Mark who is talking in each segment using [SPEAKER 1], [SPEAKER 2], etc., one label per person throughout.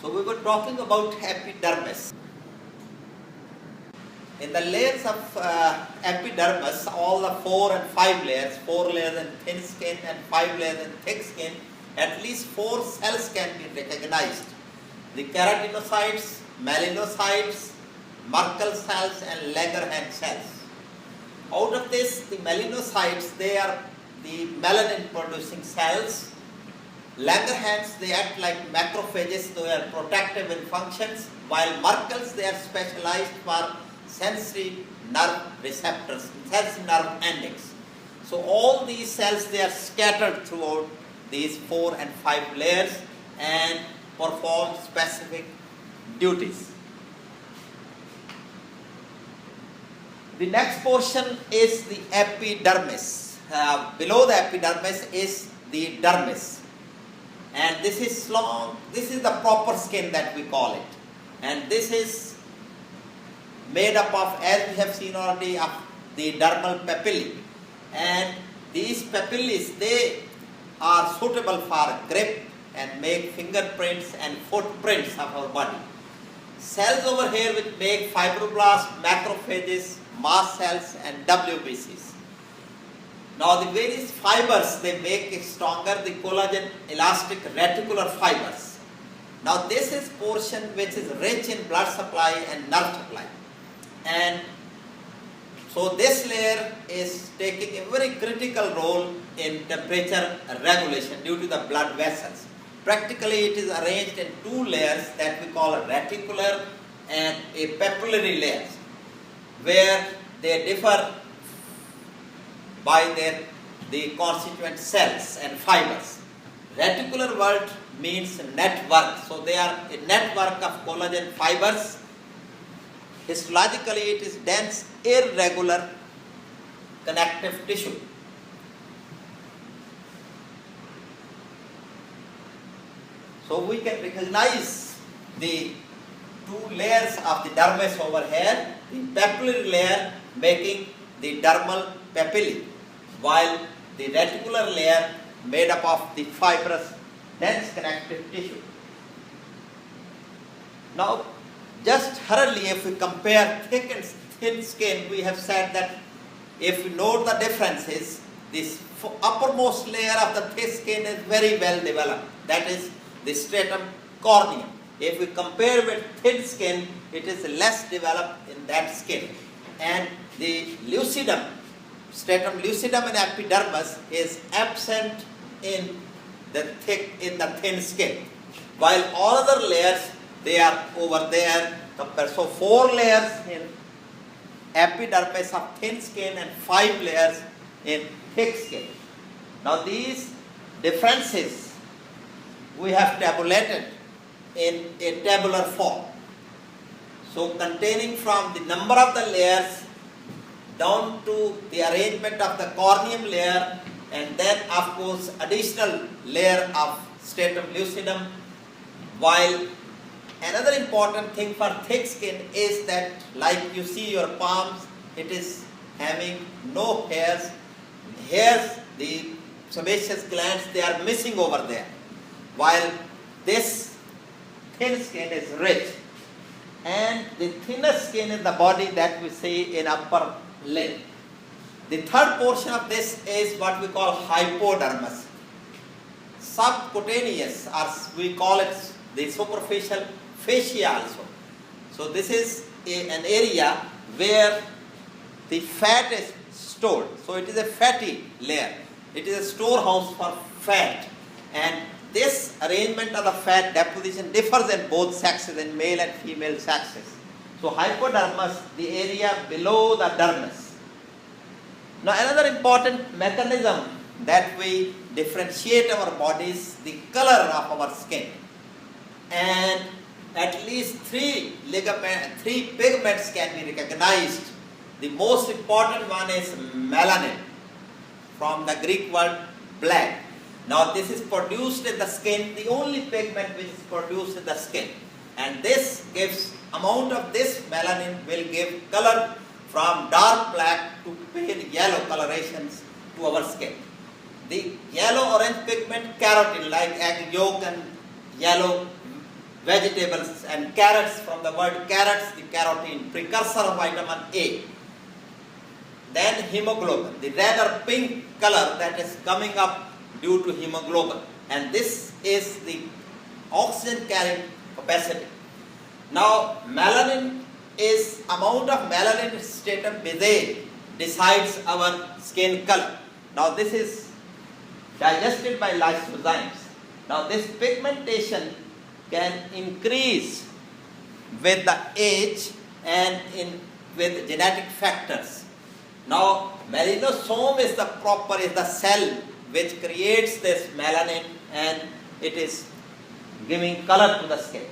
[SPEAKER 1] So we were talking about epidermis. In the layers of epidermis, all the 4 and 5 layers, 4 layers in thin skin and 5 layers in thick skin, at least 4 cells can be recognized. The keratinocytes, melanocytes, Merkel cells and Langerhans cells. Out of this, the melanocytes, they are the melanin producing cells. Langerhans, they act like macrophages, they are protective in functions, while Merkels, they are specialized for sensory nerve receptors, sensory nerve endings. So all these cells, they are scattered throughout these 4 and 5 layers and perform specific duties. The next portion is the epidermis. Below the epidermis is the dermis. And this is long, this is the proper skin that we call it. And this is made up of, as we have seen already, of the dermal papillae. And these papillae, they are suitable for grip and make fingerprints and footprints of our body. Cells over here which make fibroblasts, macrophages, mast cells and WBCs. Now the various fibers, they make it stronger, the collagen elastic reticular fibers. Now this is portion which is rich in blood supply and nerve supply. And so this layer is taking a very critical role in temperature regulation due to the blood vessels. Practically it is arranged in 2 layers that we call a reticular and a papillary layers, where they differ by the constituent cells and fibers. Reticular word means network. So they are a network of collagen fibers. Histologically it is dense, irregular connective tissue. So we can recognize the 2 layers of the dermis over here, the papillary layer making the dermal papillae, while the reticular layer made up of the fibrous dense connective tissue. Now just hurriedly, if we compare thick and thin skin, we have said that if you note the differences, this uppermost layer of the thick skin is very well developed, that is the stratum corneum. If we compare with thin skin, it is less developed in that skin. And the lucidum, stratum lucidum in epidermis is absent in the thin skin, while all other layers, they are over there compared. So 4 layers in epidermis of thin skin and 5 layers in thick skin. Now these differences we have tabulated in a tabular form. So containing from the number of the layers down to the arrangement of the corneum layer, and then of course additional layer of stratum lucidum. While another important thing for thick skin is that, like you see your palms, it is having no hairs. Hairs, the sebaceous glands, they are missing over there, while this thin skin is rich. And the thinner skin in the body that we see in upper lip. The third portion of this is what we call hypodermis. Subcutaneous, or we call it the superficial fascia also. So this is an area where the fat is stored. So it is a fatty layer. It is a storehouse for fat. And this arrangement of the fat deposition differs in both sexes, in male and female sexes. So hypodermis, the area below the dermis. Now another important mechanism that we differentiate our bodies, the color of our skin. And at least 3 pigments can be recognized. The most important one is melanin, from the Greek word black. Now this is produced in the skin, the only pigment which is produced in the skin. And this gives, amount of this melanin will give color from dark black to pale yellow colorations to our skin. The yellow-orange pigment, carotene, like egg yolk and yellow vegetables and carrots, from the word carrots, the carotene, precursor of vitamin A. Then hemoglobin, the rather pink color that is coming up due to hemoglobin. And this is the oxygen carrying capacity. Now melanin is amount of melanin stratum bezae decides our skin color. Now this is digested by lysozymes. Now this pigmentation can increase with the age and with genetic factors. Now melanosome is the cell which creates this melanin, and it is giving color to the skin.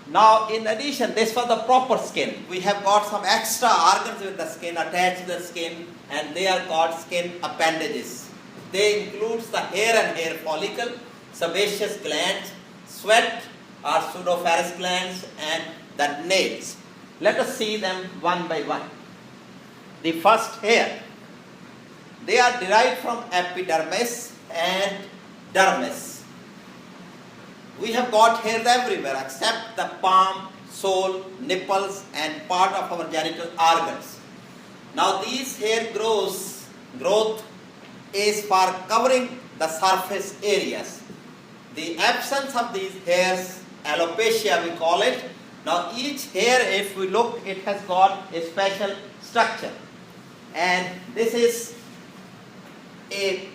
[SPEAKER 1] Now in addition, this for the proper skin, we have got some extra organs with the skin attached to the skin, and they are called skin appendages. They include the hair and hair follicle, sebaceous glands, sweat or pseudoferous glands, and the nails. Let us see them one by one. The first hair. They are derived from epidermis and dermis. We have got hairs everywhere except the palm, sole, nipples, and part of our genital organs. Now these hair growth is for covering the surface areas. The absence of these hairs, alopecia we call it. Now each hair, if we look, it has got a special structure, and this is a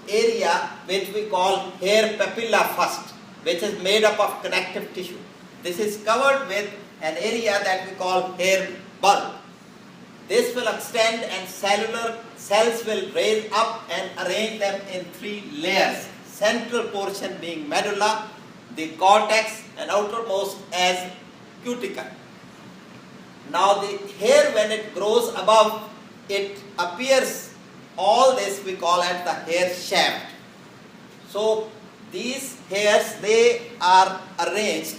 [SPEAKER 1] area which we call hair papilla first, which is made up of connective tissue. This is covered with an area that we call hair bulb. This will extend and cellular cells will raise up and arrange them in 3 layers. Central portion being medulla, the cortex, and outermost as cuticle. Now the hair, when it grows above, it appears, all this we call it the hair shaft. So these hairs, they are arranged.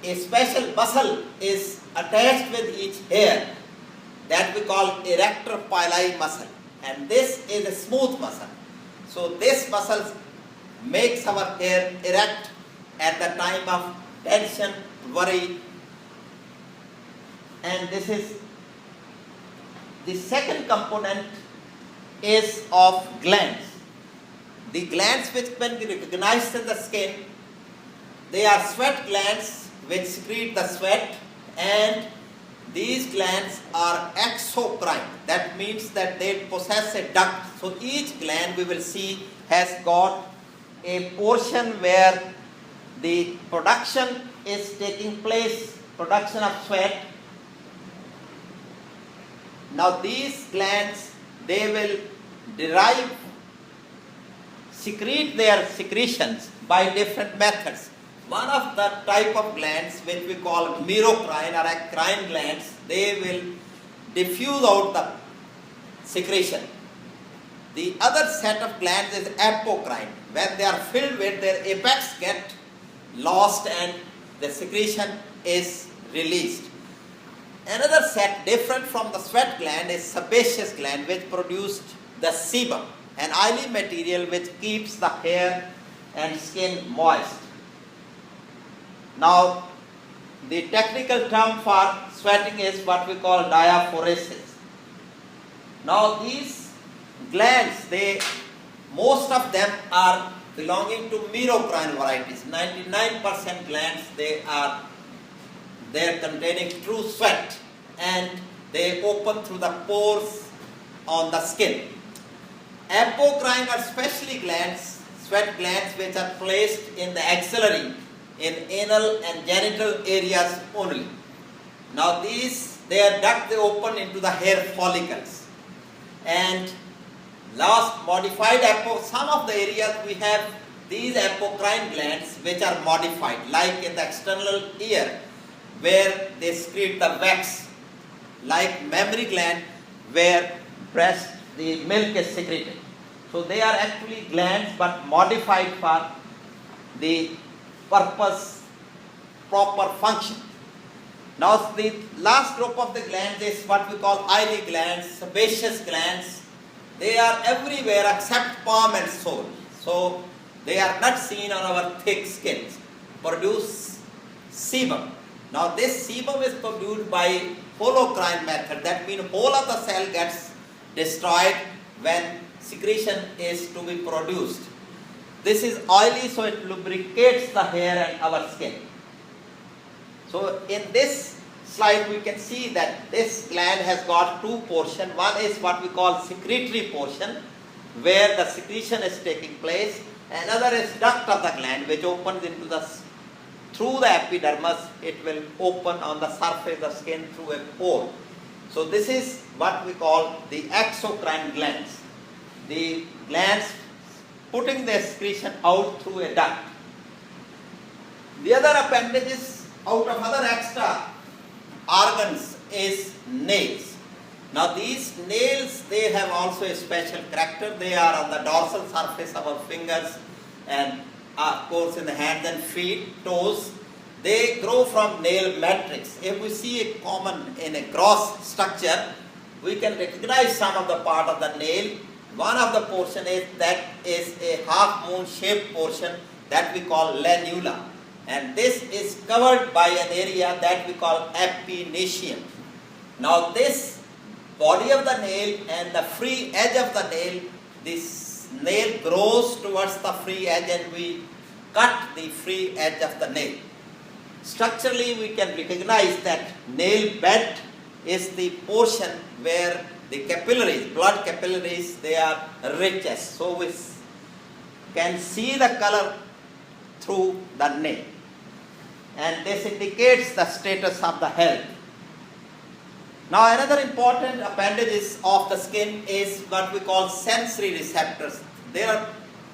[SPEAKER 1] A special muscle is attached with each hair that we call erector pili muscle, and this is a smooth muscle. So this muscle makes our hair erect at the time of tension, worry, and this is the second component is of glands. The glands which can be recognized in the skin, they are sweat glands which secrete the sweat, and these glands are exocrine. That means that they possess a duct. So each gland we will see has got a portion where the production is taking place, production of sweat. Now these glands, they will secrete their secretions by different methods. One of the type of glands which we call merocrine or acrine glands, they will diffuse out the secretion. The other set of glands is apocrine. When they are filled with, their apex get lost and the secretion is released. Another set different from the sweat gland is sebaceous gland, which produced the sebum, an oily material which keeps the hair and skin moist. Now, the technical term for sweating is what we call diaphoresis. Now, these glands, most of them are belonging to merocrine varieties. 99% glands, they are containing true sweat, and they open through the pores on the skin. Apocrine are specially glands, sweat glands, which are placed in the axillary, in anal and genital areas only. Now their duct, they open into the hair follicles. And last, modified some of the areas we have these apocrine glands which are modified, like in the external ear where they secrete the wax, like mammary gland where breast, the milk is secreted. So they are actually glands but modified for the purpose, proper function. Now the last group of the glands is what we call oily glands, sebaceous glands. They are everywhere except palm and sole. So they are not seen on our thick skins. produce sebum. Now this sebum is produced by holocrine method. That means whole of the cell gets destroyed when secretion is to be produced. This is oily, so it lubricates the hair and our skin. So in this slide we can see that this gland has got two portions. One is what we call secretory portion, where the secretion is taking place. Another is duct of the gland, which opens into the through the epidermis. It will open on the surface of the skin through a pore. So this is what we call the exocrine glands. The glands putting the excretion out through a duct. The other appendages out of other extra organs is nails. Now these nails, they have also a special character. They are on the dorsal surface of our fingers and of course in the hands and feet, toes. They grow from nail matrix. If we see a common in a gross structure, we can recognize some of the part of the nail. One of the portion is a half moon shaped portion that we call lanula. And this is covered by an area that we call epinecium. Now this body of the nail and the free edge of the nail, this nail grows towards the free edge and we cut the free edge of the nail. Structurally we can recognize that nail bed is the portion where the capillaries, blood capillaries, they are richest. So we can see the color through the nail. And this indicates the status of the health. Now another important appendage of the skin is what we call sensory receptors. There are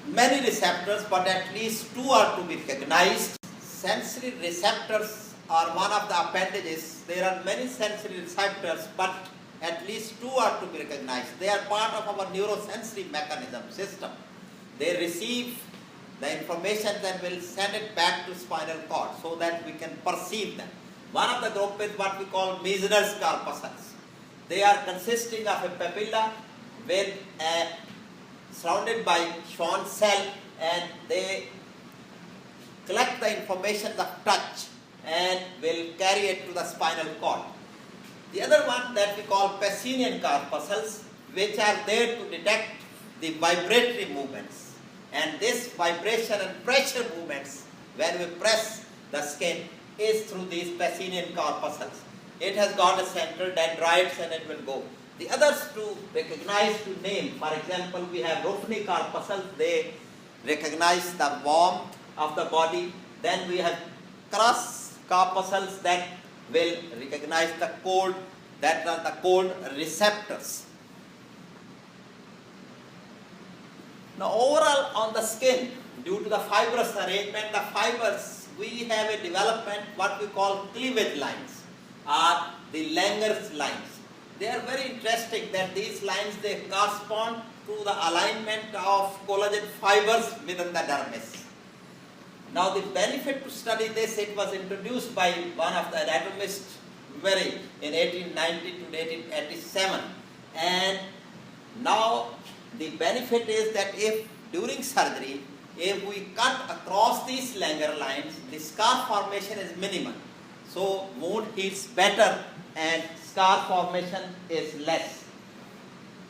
[SPEAKER 1] many receptors, but at least two are to be recognized. Sensory receptors are one of the appendages. There are many sensory receptors, but at least two are to be recognized. They are part of our neurosensory mechanism system. They receive the information and will send it back to spinal cord so that we can perceive them. One of the group is what we call Meissner's corpuscles. They are consisting of a papilla with surrounded by Schwann cell, and they collect the information of touch and will carry it to the spinal cord. The other one that we call Pacinian corpuscles, which are there to detect the vibratory movements. And this vibration and pressure movements, when we press the skin, is through these Pacinian corpuscles. It has got a central dendrites and it will go. The others to recognize, to name, for example, we have Ruffini corpuscles. They recognize the warmth of the body. Then we have Cross corpuscles that will recognize the cold, that are the cold receptors. Now overall on the skin, due to the fibrous arrangement, the fibers, we have a development what we call cleavage lines or the Langer's lines. They are very interesting that these lines, they correspond to the alignment of collagen fibers within the dermis. Now the benefit to study this, it was introduced by one of the anatomists in 1890 to 1887, and now the benefit is that if during surgery, if we cut across these Langer lines, the scar formation is minimal. So wound heals better and scar formation is less.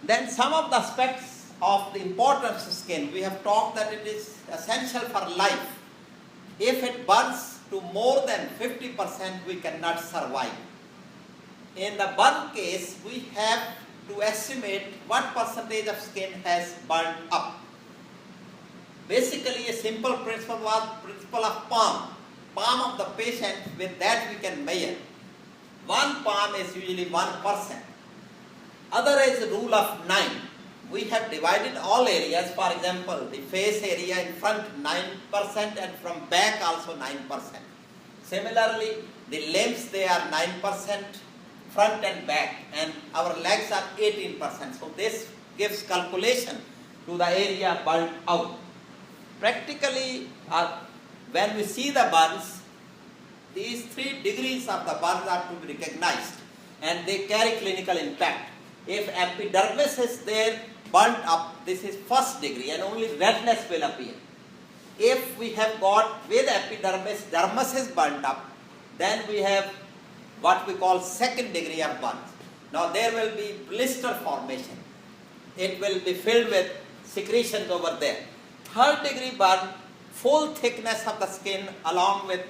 [SPEAKER 1] Then some of the aspects of the importance of skin, we have talked that it is essential for life. If it burns to more than 50%, we cannot survive. In the burn case, we have to estimate what percentage of skin has burned up. Basically, a simple principle was principle of palm of the patient. With that we can measure. One palm is usually 1%. Other is the rule of 9. We have divided all areas. For example, the face area in front 9% and from back also 9%. Similarly, the limbs, they are 9%. Front and back, and our legs are 18%. So this gives calculation to the area burned out. Practically, when we see the burns, these 3 degrees of the burns are to be recognized and they carry clinical impact. If epidermis is there burnt up, this is first degree and only redness will appear. If if we have got with epidermis, dermis is burnt up, then we have what we call second degree of burn. Now there will be blister formation. It will be filled with secretions over there. Third degree burn, full thickness of the skin along with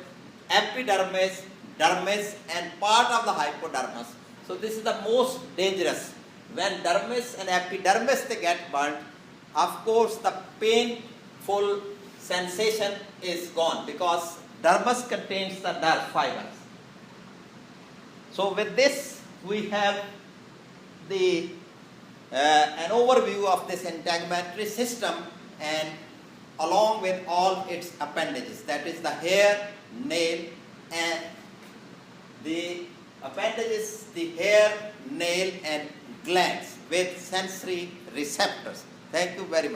[SPEAKER 1] epidermis, dermis and part of the hypodermis. So this is the most dangerous. When dermis and epidermis they get burnt, of course the painful sensation is gone because dermis contains the nerve fibers. So with this we have the an overview of this integumentary system and along with all its appendages, that is the hair, nail and the appendages, the hair, nail and glands with sensory receptors. Thank you very much.